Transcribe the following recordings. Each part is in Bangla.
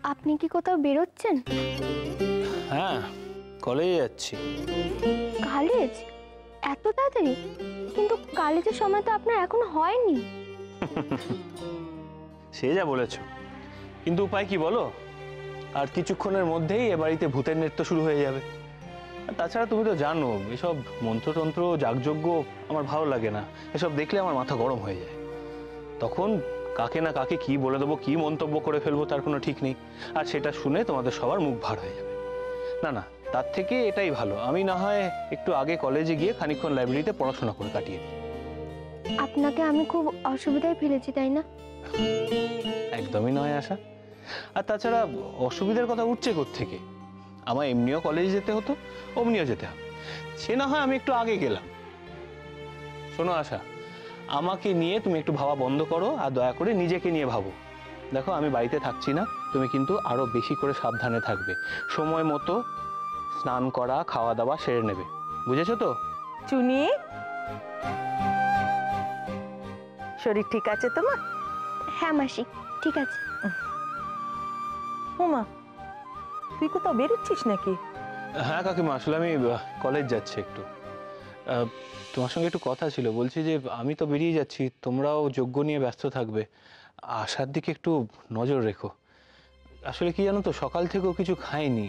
আপনি কি কোথাও বেরোচ্ছেন? হ্যাঁ, কলেজে যাচ্ছি। কলেজ? এত তাড়াতাড়ি? কিন্তু কলেজের সময় তো আপনার এখনো হয়নি। সে যা বলেছ, কিন্তু উপায় কি বলো? আর কিছুক্ষণের মধ্যেই এ বাড়িতে ভূতের নৃত্য শুরু হয়ে যাবে। আর তাছাড়া তুমি তো জানো, এসব মন্ত্রতন্ত্র যাগযজ্ঞ আমার ভালো লাগে না। এসব দেখলে আমার মাথা গরম হয়ে যায়। তখন কাকে না কাকে কি বলে দেবো, কি মন্তব্য করে ফেলবো তার কোনো ঠিক নেই। আর সেটা শুনে তোমাদের সবার মুখ ভার হয়ে যাবে। না না, তার থেকে এটাই ভালো, আমি না হয় একটু আগে কলেজে গিয়ে খানিকক্ষণ লাইব্রেরিতে পড়াশোনা করে কাটিয়ে দিই। আপনাকে আমি খুব অসুবিধায় ফেলেছি, তাই না? একদমই নয় আশা। আর তাছাড়া অসুবিধার কথা উঠছে কোত্থেকে? আমার এমনিও কলেজে যেতে হতো, অমনিও যেতে হবে। সে না হয় আমি একটু আগে গেলাম। শোনো আশা, আমাকে নিয়ে তুমি একটু ভাবা বন্ধ করো, আর দয়া করে নিজেকে নিয়ে ভাবো। দেখো, আমি বাড়িতে থাকছি না, তুমি কিন্তু আরো বেশি করে সাবধানে থাকবে। সময় মতো স্নান করা, খাওয়া দাওয়া সেরে নেবে, বুঝেছো তো? চুনি, শরীর ঠিক আছে তোমার? হ্যাঁ মাসি, ঠিক আছে। উমা, তুই কোথাও বেরোচ্ছিস নাকি? হ্যাঁ কাকিমা, আসলে আমি কলেজ যাচ্ছি একটু। তোমার সঙ্গে একটু কথা ছিল। বলছি যে আমি তো বেরিয়ে যাচ্ছি, তোমরাও যজ্ঞ নিয়ে ব্যস্ত থাকবে। আশার দিকে একটু নজর রেখো। আসলে কি জানো তো, সকাল থেকেও কিছু খাইনি।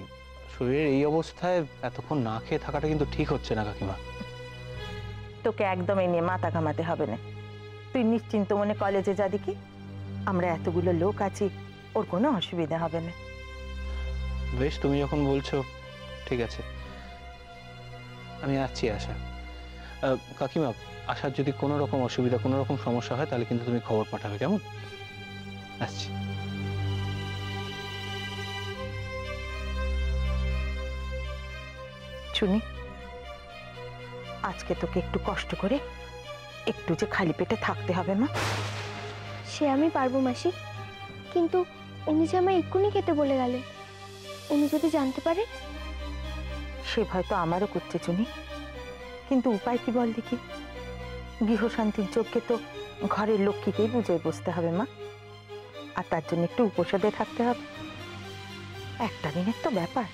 শরীরের এই অবস্থায় এতক্ষণ না খেয়ে থাকাটা কিন্তু ঠিক হচ্ছে না কাকিমা। তোকে একদম এই নিয়ে মাথা ঘামাতে হবে না। তুই নিশ্চিন্ত মনে কলেজে যা, দেখি আমরা এতগুলো লোক আছি, ওর কোনো অসুবিধা হবে না। বেশ, তুমি যখন বলছো ঠিক আছে, আমি আসছি আশা। কাকিমা, আশার যদি কোনো রকম অসুবিধা, কোনো রকম সমস্যা হয় তাহলে কিন্তু তুমি খবর পাঠাবে, কেমন? আসছি। চুনি, আজকে তোকে একটু কষ্ট করে একটু যে খালি পেটে থাকতে হবে মা। সে আমি পারবো মাসি, কিন্তু উনি যে আমায় এক্ষুনি খেতে বলে গেলেন, উনি যদি জানতে পারে? সে ভয় তো আমারও করছে চুনি, কিন্তু উপায় কি বল দেখি? গৃহশান্তির যজ্ঞে তো ঘরের লক্ষ্মীকেই বুঝে বসতে হবে মা, আর তার জন্য একটু উপোষদে থাকতে হবে। একটা দিনের তো ব্যাপার,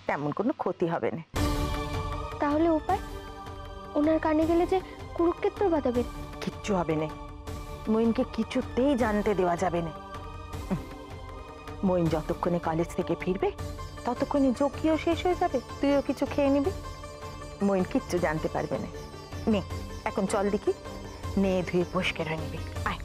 তেমন কোনো ক্ষতি হবে না। তাহলে উপায়? ওনার কানে গেলে যে কুরুক্ষেত্র বাঁধাবে। কিচ্ছু হবে না, মইনকে কিছুতেই জানতে দেওয়া যাবে না। মইন যতক্ষণে কলেজ থেকে ফিরবে ততক্ষণে যজ্ঞও শেষ হয়ে যাবে, তুইও কিছু খেয়ে নিবি, মইন কিচ্ছু জানতে পারবে না। নে এখন চল দেখি, নে ধুয়ে পরিষ্কার হয়ে নিবি, আয়।